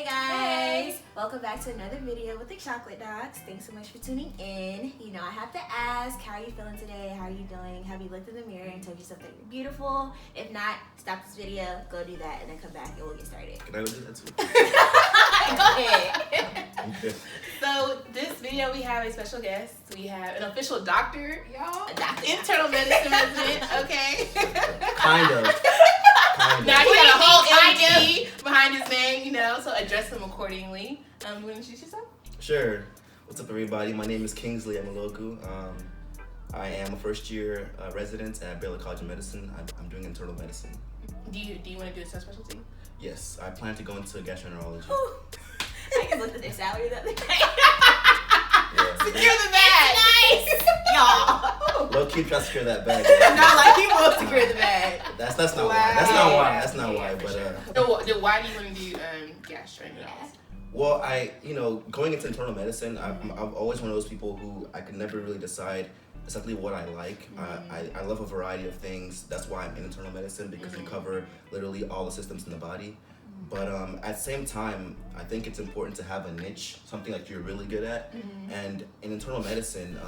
Hey guys! Welcome back to another video with the Chocolate Dogs. Thanks so much for tuning in. You know, I have to ask, how are you feeling today? How are you doing? Have you looked in the mirror and told yourself that you're beautiful? If not, stop this video, go do that, and then come back and we'll get started. Can I go do that too? Go ahead. Okay. So this video we have a special guest. We have an official doctor, y'all. A doctor. Internal medicine resident, okay? Kind of. Now he got a whole MD behind his name, you know, so address him accordingly. You want to introduce yourself? Sure. What's up, everybody? My name is Kingsley. I'm a local. I am a first-year resident at Baylor College of Medicine. I'm doing internal medicine. Do you want to do a subspecialty? Yes, I plan to go into gastroenterology. I just looked at their salary the other day. Yeah. Secure the bag. Nice! Y'all. Low key trying to secure that bag. No, like he will secure the bag. That's not Wow. why. That's not why. That's not why. Yeah, for But sure. So why do you want to do gastroenterology? well, going into internal medicine, I've always one of those people who I could never really decide exactly what I like. I love a variety of things. That's why I'm in internal medicine, because we cover literally all the systems in the body. But at the same time, I think it's important to have a niche, something like you're really good at. And in internal medicine,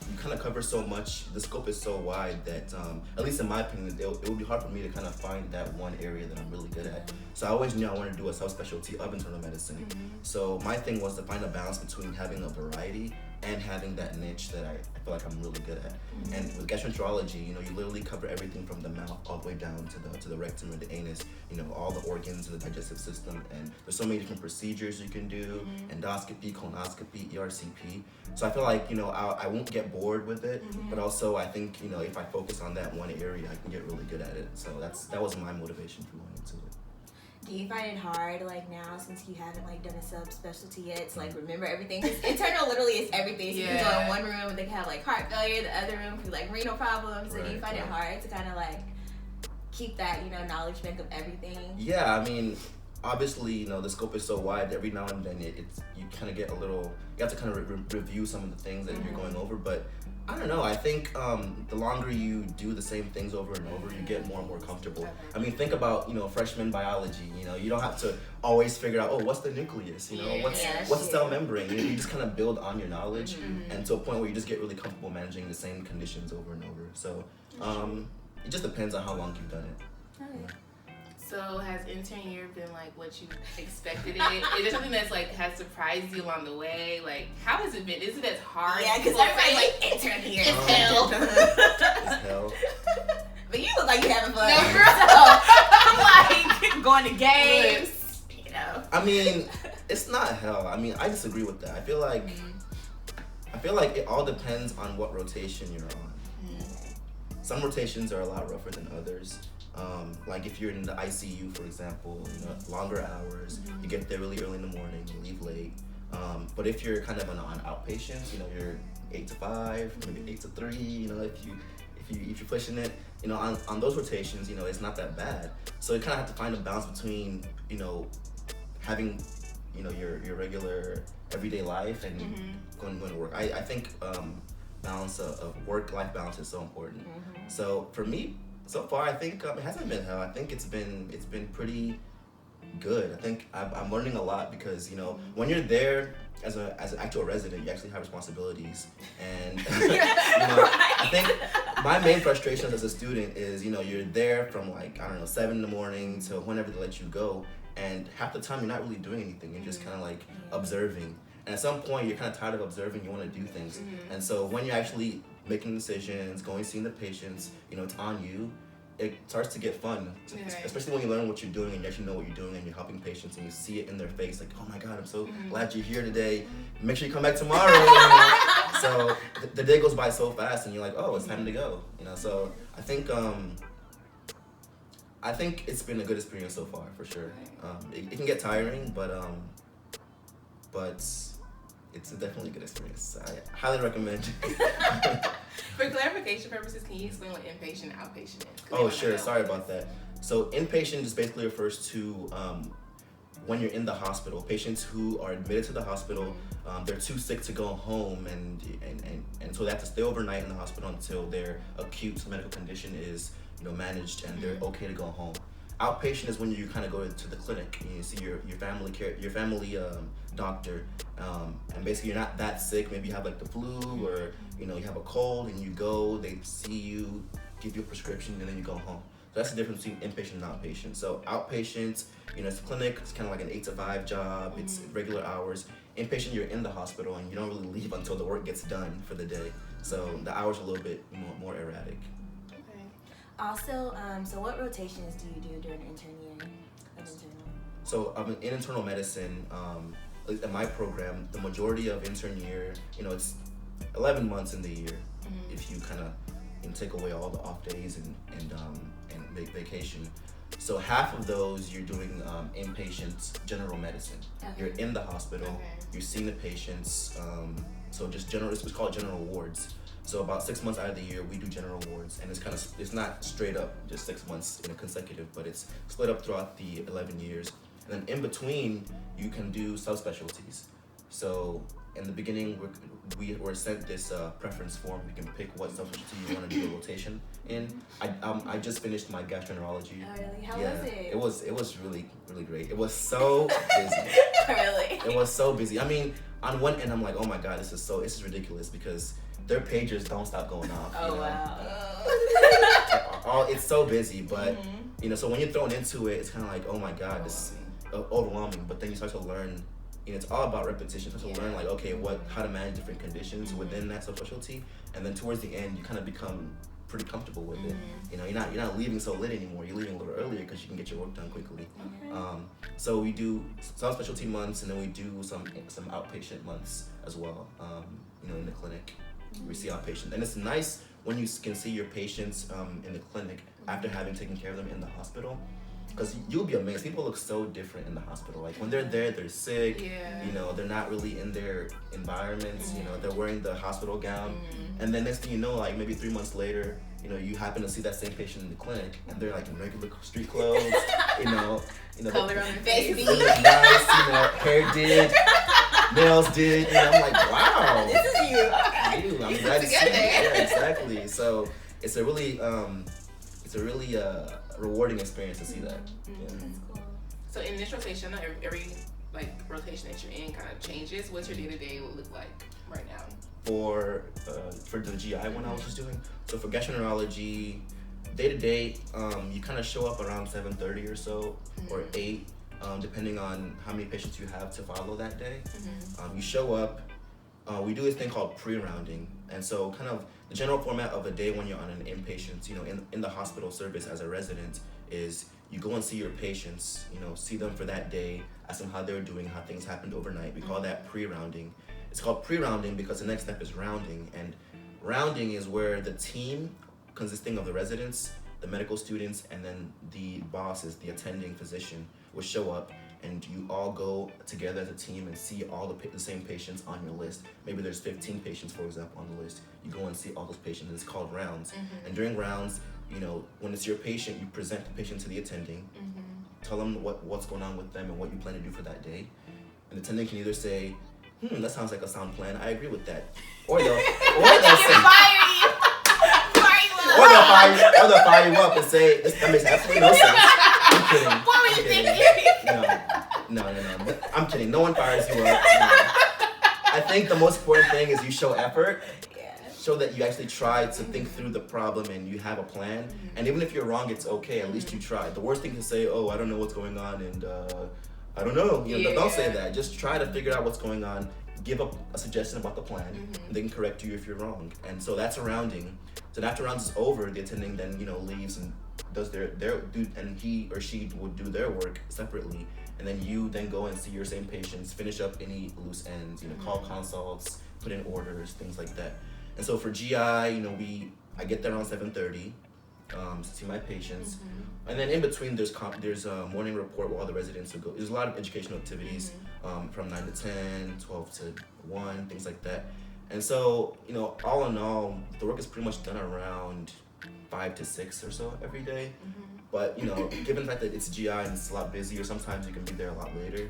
you kind of cover so much. The scope is so wide that, at least in my opinion, it would be hard for me to kind of find that one area that I'm really good at. So I always knew I wanted to do a subspecialty of internal medicine. So my thing was to find a balance between having a variety and having that niche that I feel like I'm really good at. And with gastroenterology, you literally cover everything from the mouth all the way down to the rectum and the anus, all the organs of the digestive system. And there's so many different procedures you can do, endoscopy, colonoscopy, ERCP. So I feel like, I won't get bored with it, but also I think, if I focus on that one area, I can get really good at it. So that was my motivation for going into it. Do you find it hard, like, now, since you haven't, like, done a subspecialty yet, to, like, remember everything? Because internal literally is everything. So you can go in one room and they can have, like, heart failure, the other room could be, like, renal problems. So do you find it hard to kind of, like, keep that, knowledge bank of everything? Yeah, I mean, obviously, the scope is so wide. Every now and then, you kind of get a little, you have to kind of review some of the things that you're going over. But I don't know. I think the longer you do the same things over and over, you get more and more comfortable. I mean, think about freshman biology. You don't have to always figure out, oh, what's the nucleus? What's the cell membrane? You just kind of build on your knowledge, and to a point where you just get really comfortable managing the same conditions over and over. So it just depends on how long you've done it. Okay. So has intern year been like what you expected it? Is there something that's like has surprised you along the way? Like, how has it been? Is it as hard? Yeah, because everybody's like, intern here. It's hell. It's hell. But you look like you're having fun. No, So I'm like going to games, I mean, it's not hell. I mean, I disagree with that. I feel like it all depends on what rotation you're on. Some rotations are a lot rougher than others. Like if you're in the ICU, for example, longer hours, you get there really early in the morning, you leave late. But if you're kind of on outpatient, you're 8 to 5, maybe 8 to 3, if you're pushing it, on those rotations, it's not that bad. So you kind of have to find a balance between, having, your regular everyday life and going to work. I think balance of work-life balance is so important. So for me, so far, I think it hasn't been hell. I think it's been pretty good. I think I'm learning a lot because when you're there as an actual resident, you actually have responsibilities, and I think my main frustration as a student is you're there from 7 in the morning to whenever they let you go, and half the time you're not really doing anything. You're just kind of observing, and at some point you're kind of tired of observing. You want to do things, and so when you're actually making decisions, seeing the patients, it's on you. It starts to get fun, especially when you learn what you're doing and you actually know what you're doing and you're helping patients and you see it in their face, like, oh my God, I'm so glad you're here today. Make sure you come back tomorrow. So the day goes by so fast and you're like, oh, it's time to go. So I think it's been a good experience so far, for sure. It can get tiring, but it's definitely a good experience. I highly recommend. For clarification purposes, can you explain what inpatient and outpatient is? Oh, sure. Sorry about that. So inpatient just basically refers to when you're in the hospital. Patients who are admitted to the hospital, they're too sick to go home, and so they have to stay overnight in the hospital until their acute medical condition is managed and they're okay to go home. Outpatient is when you kind of go to the clinic and you see your family doctor, and basically you're not that sick. Maybe you have like the flu or you have a cold, and you go, they see you, give you a prescription, and then you go home. So that's the difference between inpatient and outpatient. So outpatient, it's a clinic. It's kind of like an 8 to 5 job. It's regular hours. Inpatient, you're in the hospital and you don't really leave until the work gets done for the day. So the hours are a little bit more erratic. Okay. Also, so what rotations do you do during intern year of internal? So in internal medicine, in my program, the majority of intern year, it's 11 months in the year. If you kind of take away all the off days and vacation. So half of those you're doing inpatient general medicine. Okay. You're in the hospital. Okay. You're seeing the patients. So just general. It's called general wards. So about 6 months out of the year we do general wards, and it's not straight up just 6 months in a consecutive, but it's split up throughout the 11 years. And then in between you can do subspecialties. So in the beginning, we were sent this preference form. We can pick what subspecialty you want to do a rotation in. I just finished my gastroenterology. Oh really? How was it? It was really, really great. It was so busy. Really? It was so busy. I mean, on one end I'm like, oh my god, this is ridiculous because their pagers don't stop going off. Oh wow. It's so busy, but so when you're thrown into it, it's kind of like, oh my god, this is overwhelming. But then you start to learn. It's all about repetition. So learn like, okay, how to manage different conditions within that subspecialty, and then towards the end you kind of become pretty comfortable with it. You're not leaving so late anymore. You're leaving a little earlier because you can get your work done quickly. So we do subspecialty months, and then we do some outpatient months as well. In the clinic, we see outpatient, and it's nice when you can see your patients in the clinic after having taken care of them in the hospital. Because you'll be amazed. People look so different in the hospital. Like when they're there, they're sick. Yeah. They're not really in their environments. They're wearing the hospital gown. And then next thing you know, like maybe 3 months later, you happen to see that same patient in the clinic, and they're like in regular street clothes. Color on their face. They look nice. Hair did, nails did. I'm like, wow. This is you. Okay. I'm glad to see you. Yeah, exactly. So it's a really rewarding experience to see that. Yeah. That's cool. So in this rotation, every rotation that you're in kind of changes. What's your day-to-day look like right now? For the GI one I was just doing. So for gastroenterology, day-to-day, you kind of show up around 7:30 or so, or 8, depending on how many patients you have to follow that day. You show up. We do this thing called prerounding, and so kind of the general format of a day when you're on an inpatient, in the hospital service as a resident, is you go and see your patients, see them for that day, ask them how they're doing, how things happened overnight. We call that prerounding. It's called prerounding because the next step is rounding, and rounding is where the team consisting of the residents, the medical students, and then the bosses, the attending physician, will show up, and you all go together as a team and see all the same patients on your list. Maybe there's 15 patients, for example, on the list. You go and see all those patients, and it's called rounds. And during rounds, when it's your patient, you present the patient to the attending, tell them what's going on with them and what you plan to do for that day. And the attending can either say, that sounds like a sound plan, I agree with that. Or they'll fire you up and say, that makes absolutely no sense. I'm kidding. What were you thinking? No. I'm kidding. No one fires you up. No. I think the most important thing is you show effort. Show that you actually tried to think through the problem and you have a plan. And even if you're wrong, it's okay. At least you tried. The worst thing to say, I don't know what's going on, and I don't know. Don't say that. Just try to figure out what's going on. Give up a suggestion about the plan. And they can correct you if you're wrong. And so that's a rounding. So after rounds is over, the attending then leaves and does their and he or she would do their work separately. And then you then go and see your same patients, finish up any loose ends, call consults, put in orders, things like that. And so for GI, I get there around 7:30 to see my patients. And then in between, there's a morning report where all the residents will go. There's a lot of educational activities from 9 to 10, 12 to 1, things like that. And so, all in all, the work is pretty much done around 5 to 6 or so every day. But, given the fact that it's GI and it's a lot busier, sometimes you can be there a lot later.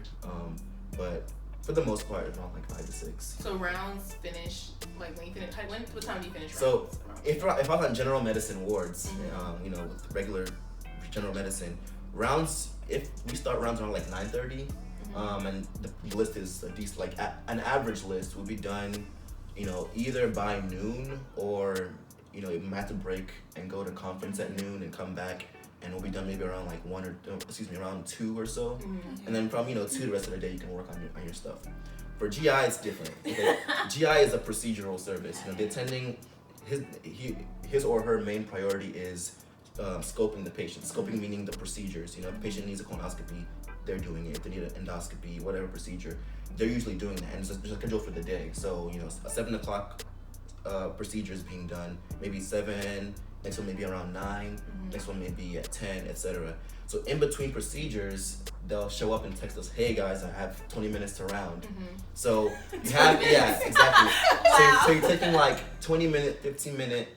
But for the most part, around 5 to 6. So rounds finish, when you finish, what time do you finish rounds? So if I was on general medicine wards, with regular general medicine, rounds, if we start rounds around like 9:30, and the list is at least like an average list will be done, either by noon or, you might have to break and go to conference at noon and come back, and we'll be done maybe around like around 2 or so. And then from 2 the rest of the day you can work on your stuff. For GI it's different. Okay? GI is a procedural service. The attending, his or her main priority is scoping the patient. Scoping meaning the procedures. If the patient needs a colonoscopy, they're doing it. If they need an endoscopy, whatever procedure, they're usually doing that. And there's a schedule for the day. So a 7 o'clock procedure is being done. Maybe 7. Next one maybe around 9. Next one maybe at 10, etc. So in between procedures, they'll show up and text us, "Hey guys, I have 20 minutes to round." So you have, exactly. Wow. So you're taking like 20-minute, 15-minute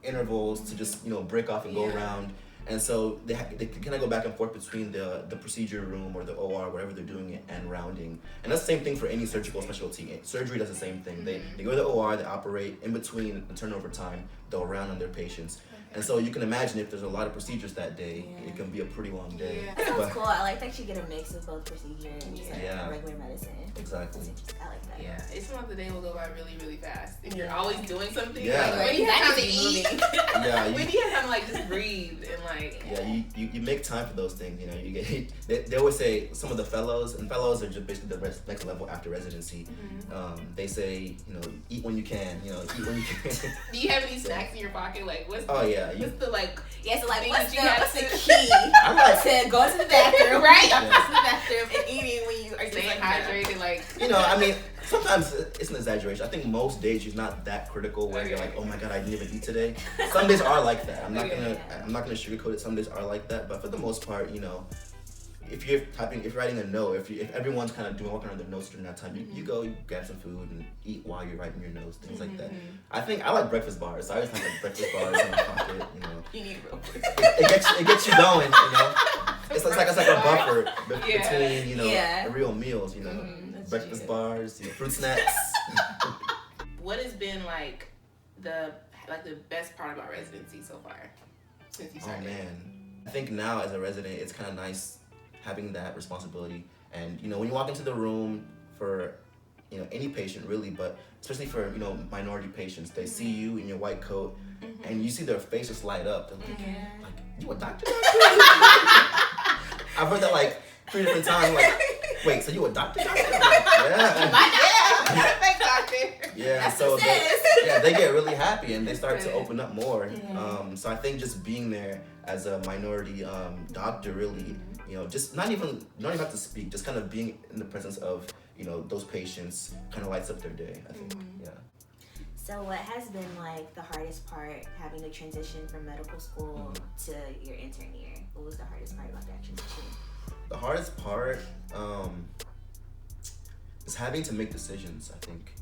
intervals to just break off and go around. And so they kind of go back and forth between the procedure room or the OR, wherever they're doing it, and rounding. And that's the same thing for any surgical specialty. Surgery does the same thing. They go to the OR, they operate. In between the turnover time, they'll round on their patients. And so you can imagine if there's a lot of procedures that day, it can be a pretty long day. That sounds cool. I like that you get a mix of both procedures and regular medicine. Exactly. I like that. Yeah, it seems like the day will go by really, really fast. If you're always doing something, Yeah. when do you have time to eat? When do you have time to like just breathe and like? Yeah, you make time for those things. You get. They always say some of the fellows are just basically the next level after residency. They say eat when you can. Eat when you can. Do you have any snacks in your pocket? Like what's? Oh yeah. What's the like? Yeah, so like thing what's that the you have key to going to the bathroom, right? Going to the bathroom and eating when you are staying hydrated, like. I mean, sometimes it's an exaggeration. I think most days she's not that critical where you're like, oh my god, I didn't even eat today. Some days are like that. I'm not gonna sugarcoat it. Some days are like that, but for the most part, if you're writing a note, if everyone's kind of working on their notes during that time, you go, you grab some food and eat while you're writing your notes, things like that. I think I like breakfast bars, so I always have like breakfast bars in my pocket. You need real quick. It gets you going. It's like a buffer between the real meals. Breakfast bars, fruit snacks. What has been like the best part about residency so far since you started? Oh man, I think now as a resident, it's kind of nice having that responsibility. And when you walk into the room for any patient really, but especially for minority patients, they see you in your white coat and you see their faces light up. They're like, you a doctor? I've heard that like 3 different times. Like, wait, so you a doctor? I'm like, Fake doctor. Yeah, so they get really happy and they start to open up more. So I think just being there as a minority doctor really, just don't even have to speak, just kind of being in the presence of those patients kind of lights up their day, I think. So what has been like the hardest part having to transition from medical school to your intern year? What was the hardest part about that transition? The hardest part is having to make decisions, I think.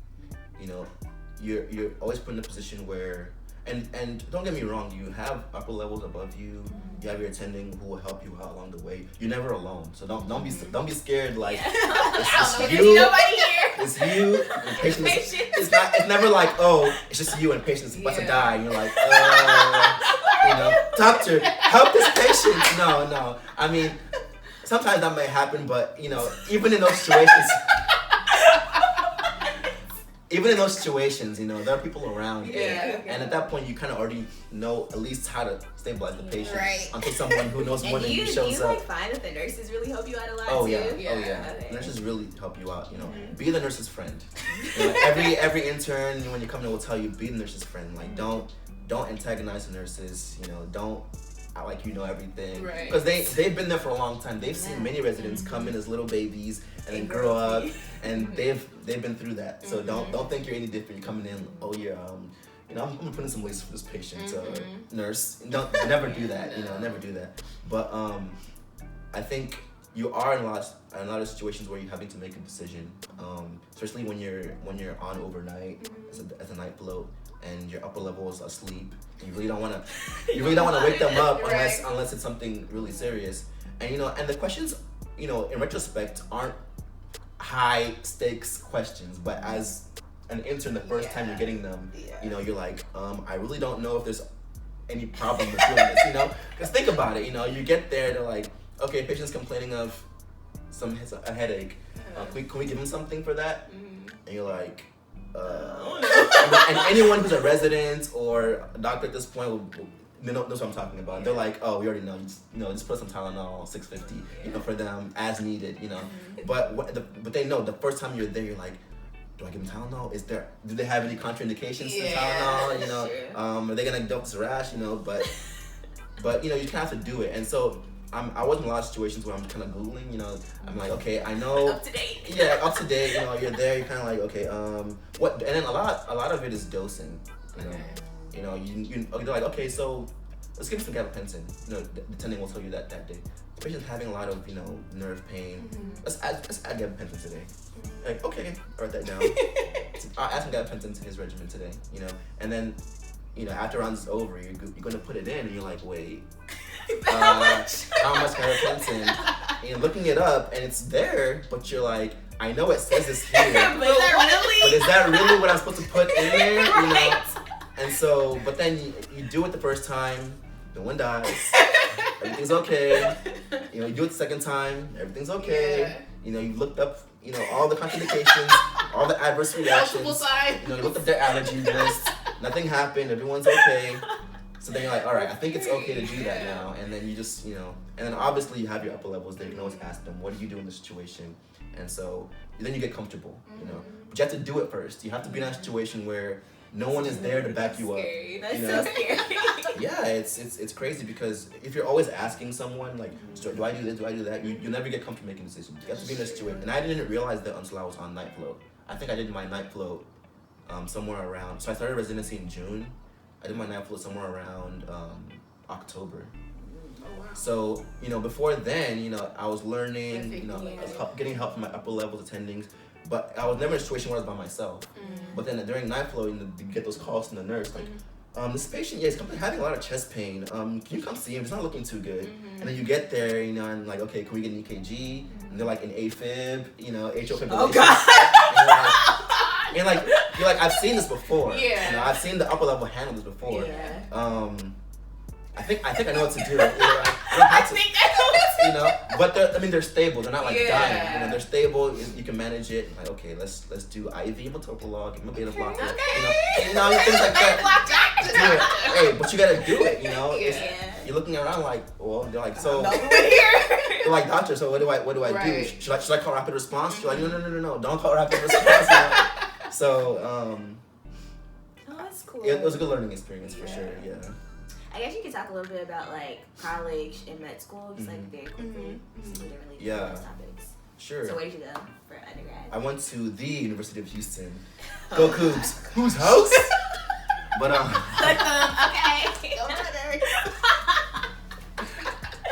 You're always put in a position where, and don't get me wrong, you have upper levels above you, you have your attending who will help you out along the way. You're never alone, so don't be scared like it's you. Nobody here. It's you and patient. It's never like, oh, it's just you and patient is about to die and you're like, doctor, help this patient. No. I mean, sometimes that may happen, but even in those situations, there are people around. And at that point, you kind of already know at least how to stabilize the patient until someone who knows more than you shows up. And you find that the nurses really help you out a lot too. Yeah. Okay. Nurses really help you out. Be the nurse's friend. Every intern when you come in will tell you be the nurse's friend. Like don't antagonize the nurses. Don't act like you know everything. Because they've been there for a long time. They've seen many residents come in as little babies and then grow up, and they've been through that. So don't think you're any different. You're coming in, I'm gonna put in some lace for this patient, nurse. Never do that. Never do that. But I think you are in a lot of situations where you're having to make a decision, especially when you're on overnight as a night float and your upper level is asleep. And you really don't want to wake them up unless it's something really serious. And and the questions in retrospect aren't high stakes questions, but as an intern, the first time you're getting them, you're like, I really don't know if there's any problem with doing this, you know? Because think about it, you know, you get there, they're like, okay, patient's complaining of a headache. Can we give him something for that? And you're like, and anyone who's a resident or a doctor at this point knows what I'm talking about. They're like, oh, we already know. Just put some Tylenol, $6.50, you know, for them as needed, you know. But they know the first time you're there, you're like, do I give them Tylenol? Do they have any contraindications to Tylenol? You know, are they gonna develop this rash? You know, but you know, you kind of have to do it. And so I was in a lot of situations where I'm kind of Googling, you know, I'm like, okay, I know. Up to date. Yeah, up to date, you know, you're there, you're kind of like, okay, what, and then a lot of it is dosing, you know. You know, you're like, okay, so let's give him some gabapentin, you know, the attending will tell you that day. The patient's having a lot of, you know, nerve pain, let's add gabapentin today. Like, okay, write that down. I'll add some gabapentin to his regimen today, you know, and then, you know, after rounds is over, you're going to put it in, and you're like, wait. How much gabapentin? And you're looking it up, and it's there, but you're like, I know it says this here. But is that really what I'm supposed to put in there? Right. You know? And so, but then you do it the first time, no one dies. Everything's okay. You know, you do it the second time, everything's okay. Yeah. You know, you looked up, you know, all the contraindications, all the adverse reactions. You know, you looked up their allergy list. Nothing happened. Everyone's okay. So then you're like, all right, I think it's okay to do that now. And then you just, you know, and then obviously you have your upper levels there. You can always ask them, what do you do in this situation? And so then you get comfortable, you know. But you have to do it first. You have to be in a situation where no one is there to back you up. That's you know? so scary. Yeah, it's crazy because if you're always asking someone, like, do I do this, do I do that, you'll never get comfortable making decisions. You have to be in a situation. And I didn't realize that until I was on night float. I think I did my night float somewhere around, so I started residency in June. I did my night float somewhere around October. Oh, wow. So, you know, before then, you know, I was learning, you know, I was getting help from my upper levels attendings, but I was never in a situation where I was by myself. But then during night float, you know, you get those calls from the nurse, like, this patient, he's having a lot of chest pain. Can you come see him? He's not looking too good. And then you get there, you know, and like, okay, can we get an EKG? And they're like an AFib, you know, atrial fibrillation. Oh God. And you're like, I've seen this before. Yeah. You know, I've seen the upper level handle this before. Yeah. I think I know what to do. You know, I think I know what to do. You know, but they're stable. They're not like dying. You know, they're stable. You can manage it. Like, okay, let's do IV metoprolol, give him a beta blocker. Okay. You know, things like that. Do it. Hey, but you gotta do it. You know, you're looking around like, well, they're like, so. They're like, doctor, so what do I do? Should I call rapid response? You're like, no, don't call rapid response. You know? So, oh, that's cool. it was a good learning experience for sure. Yeah. I guess you could talk a little bit about like college and med school, just like very quickly. So we didn't really do those topics. Sure. So where did you go for undergrad? I went to the University of Houston. Go Cougs. Whose house? But okay.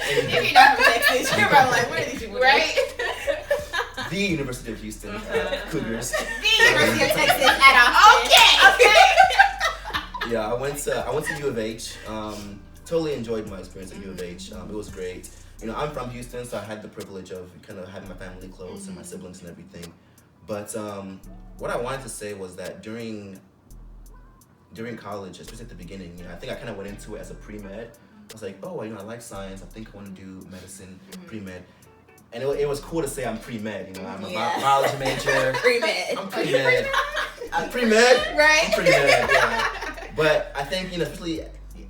If you're not from Texas, you're probably like, where are these people? Right? The University of Houston. Cougars. The University of Texas at Austin. Okay. Yeah, I went to U of H. Totally enjoyed my experience at U of H. It was great. You know, I'm from Houston, so I had the privilege of kind of having my family close and my siblings and everything. But what I wanted to say was that during college, especially at the beginning, you know, I think I kind of went into it as a pre-med. I was like, oh, you know, I like science. I think I want to do medicine, pre-med. And it was cool to say I'm pre-med. You know, I'm a biology major. Pre-med. I'm pre-med. I'm pre-med. Right. I'm pre-med, yeah. But I think, you know, especially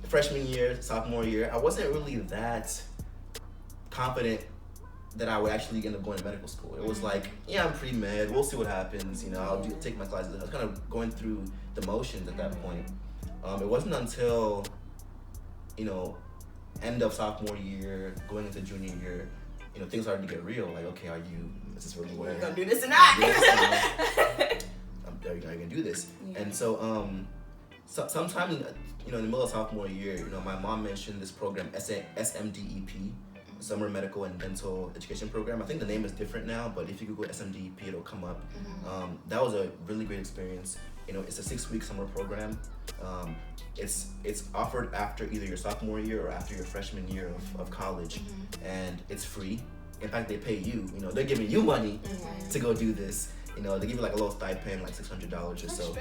freshman year, sophomore year, I wasn't really that confident that I would actually end up going to medical school. It was like, yeah, I'm pre-med. We'll see what happens. You know, I'll take my classes. I was kind of going through the motions at that point. It wasn't until, you know, end of sophomore year, going into junior year, you know, things started to get real. Like, okay, is this really where? You gonna do this or not? Are you gonna do this? Yeah. And so, sometime, you know, in the middle of sophomore year, you know, my mom mentioned this program, SMDEP, Summer Medical and Dental Education Program. I think the name is different now, but if you Google SMDEP, it'll come up. That was a really great experience. You know, it's a 6-week summer program. It's offered after either your sophomore year or after your freshman year of college, and it's free. In fact, they pay you. You know, they're giving you money to go do this. You know, they give you like a little stipend, like $600 or so.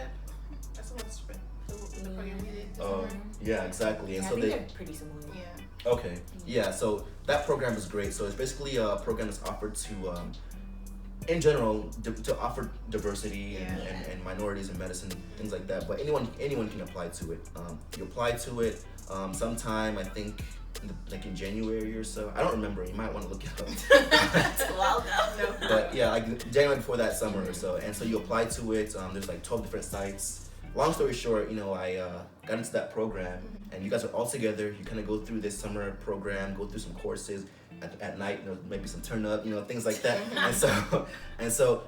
That's a lot of spend. The program we did. Oh, Yeah, exactly. And I so think they're pretty similar. Yeah. Okay. Yeah. So that program is great. So it's basically a program that's offered to, in general, to offer diversity and minorities in medicine, things like that. But anyone can apply to it. You apply to it sometime, I think, like in January or so. I don't remember. You might want to look it up. It's a while ago. But yeah, like January before that summer or so. And so you apply to it. There's like 12 different sites. Long story short, I got into that program, and you guys are all together. You kind of go through this summer program, go through some courses at night, maybe some turn up, things like that. And so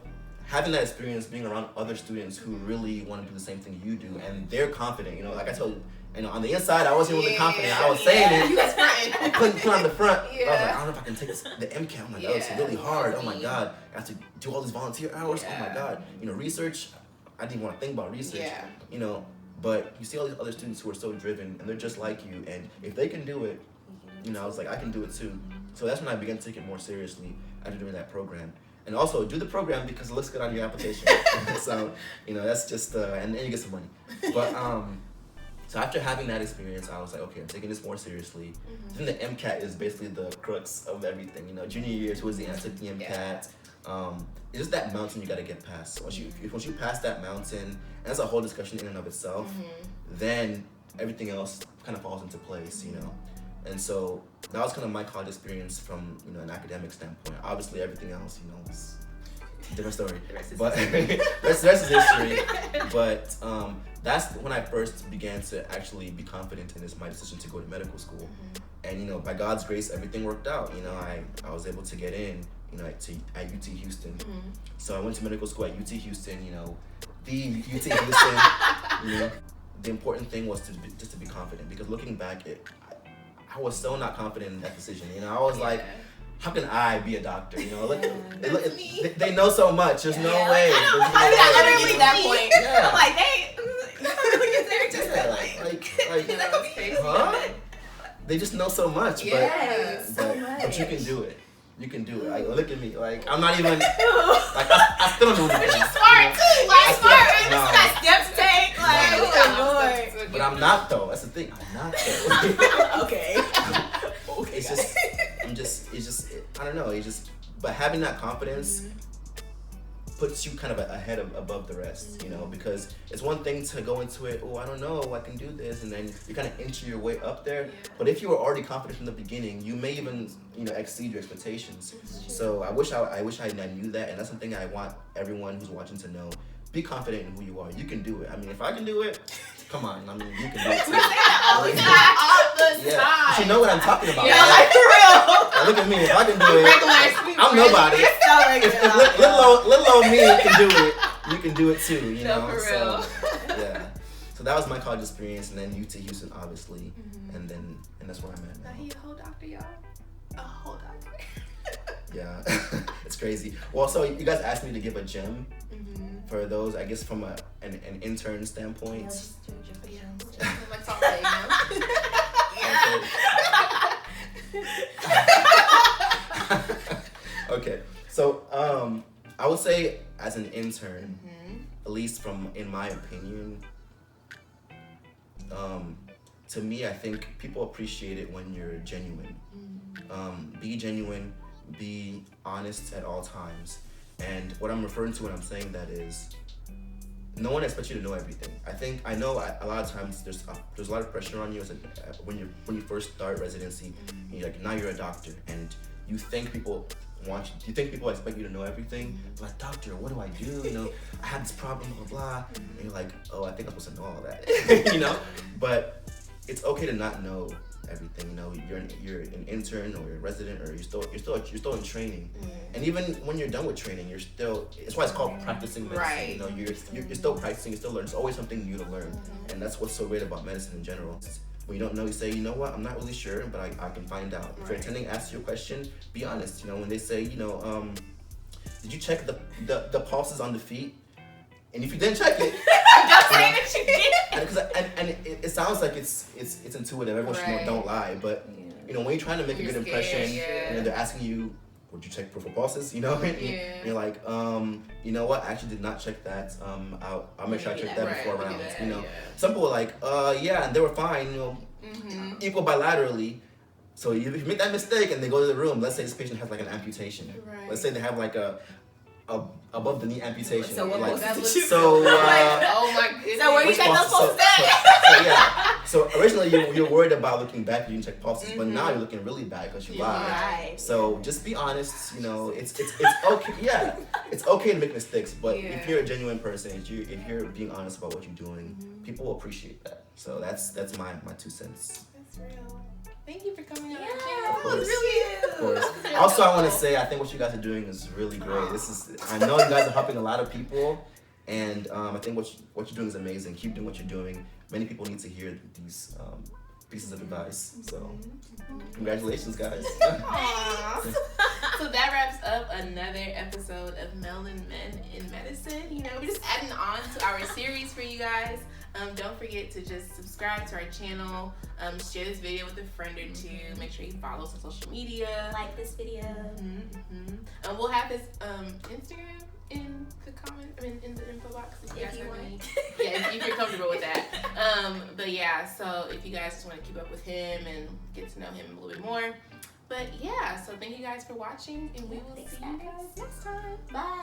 having that experience, being around other students who really want to do the same thing you do, and they're confident. Like I told you, on the inside, I wasn't really confident. I was saying it. You was fronting. I couldn't put on the front. Yeah. I was like, I don't know if I can take the MCAT. I'm like, oh, it's really hard. Oh my God, I have to do all these volunteer hours. Oh my God, research. I didn't want to think about research. Yeah. But you see all these other students who are so driven, and they're just like you. And if they can do it, I was like, I can do it too. So that's when I began to take it more seriously after doing that program. And also do the program because it looks good on your application. So, that's just, and then you get some money. But, so after having that experience, I was like, okay, I'm taking this more seriously. Then the MCAT is basically the crux of everything. Junior year towards the end, I took the MCAT. It's just that mountain you got to get past. So once you pass that mountain, and that's a whole discussion in and of itself, then everything else kind of falls into place, And so that was kind of my college experience from an academic standpoint. Obviously, everything else, is a different story. But the rest is history. But that's when I first began to actually be confident in my decision to go to medical school. And by God's grace, everything worked out. I was able to get in. At UT Houston. So I went to medical school at UT Houston, the UT Houston, the important thing was just to be confident, because looking back, I was so not confident in that decision. I was like, how can I be a doctor? They know so much. There's no way. I don't reach that point. Yeah. I'm like, they're just huh? They just know so much. Yes, but you can do it. You can do it. Like, look at me. Like, I'm not even. I still don't know anything. But you're smart too. Like, smart. You got steps to take. Like, Lord. But I'm not though. That's the thing. I'm not though. Okay. It's just. I don't know. But having that confidence puts you kind of ahead above the rest, because it's one thing to go into it, I don't know, I can do this, and then you kind of inch your way up there. But if you were already confident from the beginning, you may even, exceed your expectations. So I wish I knew that, and that's something I want everyone who's watching to know. Be confident in who you are. You can do it. I mean, if I can do it, come on. I mean, you can do it too. But you know what I'm talking about. Yeah, like for real. Now look at me. If I can do it, I'm nobody. If little old me can do it, you can do it too. No, for real. So, yeah. So that was my college experience, and then UT Houston, obviously, and that's where I'm at now. He a whole doctor, y'all. A whole doctor. Yeah, it's crazy. Well, so you guys asked me to give a gem for those, I guess, from an intern standpoint. Like something, Okay, so I would say as an intern, at least in my opinion, to me, I think people appreciate it when you're genuine. Be genuine, be honest at all times. And what I'm referring to when I'm saying that is, no one expects you to know everything. I know a lot of times there's a lot of pressure on you when you first start residency. And you're like, now you're a doctor, and you think people expect you to know everything. Like, doctor, what do I do? I had this problem, blah blah blah. And you're like, oh, I think I'm supposed to know all that. But it's okay to not know everything. You're an intern or you're a resident, or you're still in training. And even when you're done with training, you're still. It's why it's called practicing medicine. Right. You're still practicing. You still learn. There's always something new to learn, and that's what's so great about medicine in general. When you don't know, you say, you know what, I'm not really sure, but I can find out. If your attending asks you a question, be honest. When they say, did you check the pulses on the feet? And if you didn't check it, don't say that you did. And it sounds like it's intuitive. Everyone should know, don't lie. But when you're trying to make a good impression, they're asking you would you check for pulses? You know, and you're like, you know what? I actually did not check that. I'll make sure I check that before rounds. You know, some people are like, yeah, and they were fine. You know, equal bilaterally. So you make that mistake and they go to the room. Let's say this patient has like an amputation. Right. Let's say they have like a above the knee amputation. So what like, so oh my goodness. So where you check those pulses at? So originally you're worried about looking back, you didn't check pulses, but now you're looking really bad because you lied. Right. So just be honest. You know, it's okay. Yeah, it's okay to make mistakes, but if you're a genuine person, if you're being honest about what you're doing, people will appreciate that. So that's my 2 cents. That's real. Thank you for coming on our channel. That was really Of course. Also, I want to say I think what you guys are doing is really great. I know you guys are helping a lot of people, and I think what you're doing is amazing. Keep doing what you're doing. Many people need to hear these pieces of advice. So, congratulations, guys. So that wraps up another episode of Melanin Men in Medicine. You know, we're just adding on to our series for you guys. Don't forget to just subscribe to our channel, share this video with a friend or two, make sure you follow us on social media. Like this video. And we'll have his Instagram in the comment, in the info box if you guys have any. Yeah, if you're comfortable with that. But yeah, so if you guys just want to keep up with him and get to know him a little bit more. But yeah, so thank you guys for watching, and we will see you guys next time. Bye.